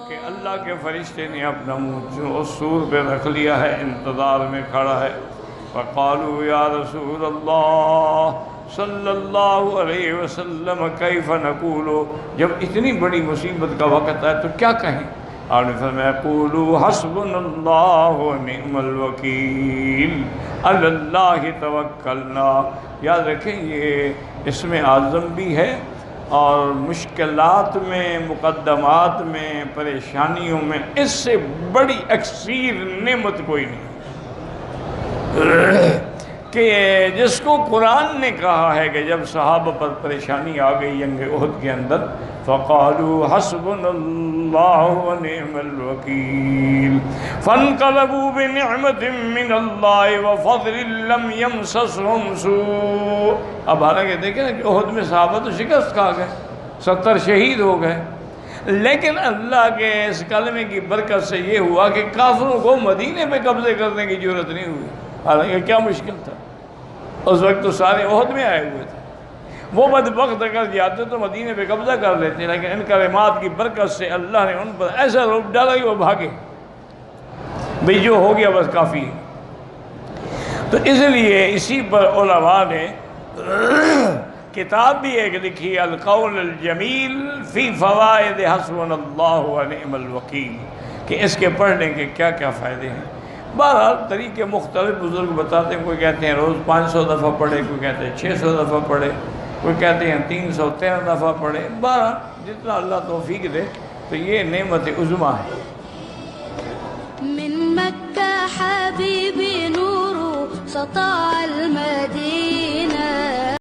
کہ اللہ کے فرشتے نے اپنا منہ اس سور پہ رکھ لیا ہے، انتظار میں کھڑا ہے۔ فقالوا یا رسول اللہ صلی اللہ علیہ وسلم کیف نقول، جب اتنی بڑی مصیبت کا وقت ہے تو کیا کہیں؟ آپ نے فرمایا قولوا حسبنا اللہ ونعم الوکیل علی اللہ توکلنا۔ یاد رکھیں یہ اسم اعظم بھی ہے، اور مشکلات میں، مقدمات میں، پریشانیوں میں اس سے بڑی اکثیر نعمت کوئی نہیں کہ جس کو قرآن نے کہا ہے کہ جب صحابہ پر پریشانی آ گئی جنگ احد کے اندر، فقالوا حسبنا اللہ ونعم الوکیل فانقلبوا بنعمت من اللہ وفضل لم یمسسہم سوء۔ اب حالانکہ دیکھیں نا کہ احد میں صحابہ تو شکست کھا گئے، 70 شہید ہو گئے، لیکن اللہ کے اس کلمے کی برکت سے یہ ہوا کہ کافروں کو مدینے پہ قبضے کرنے کی ضرورت نہیں ہوئی۔ حالانکہ کیا مشکل تھا، اس وقت تو سارے عہد میں آئے ہوئے تھے، وہ بدبخت اگر جاتے تو مدینے پہ قبضہ کر لیتے، لیکن ان کلمات کی برکت سے اللہ نے ان پر ایسا روپ ڈالا کہ وہ بھاگے، بھئی جو ہو گیا بس کافی ہے۔ تو اس لیے اسی پر علماء نے کتاب بھی ایک لکھی، القول الجمیل فی فوائد حسبنا اللہ ونعم الوکیل، کہ اس کے پڑھنے کے کیا کیا فائدے ہیں۔ بہرحال طریقے مختلف بزرگ بتاتے ہیں، کوئی کہتے ہیں روز 500 دفعہ پڑھے، کوئی کہتے ہیں 600 دفعہ پڑھے، کوئی کہتے ہیں 313 دفعہ پڑھے۔ بہرحال جتنا اللہ توفیق دے، تو یہ نعمت عظمیٰ ہے۔ من مکہ حبیبی نور سطع المدینہ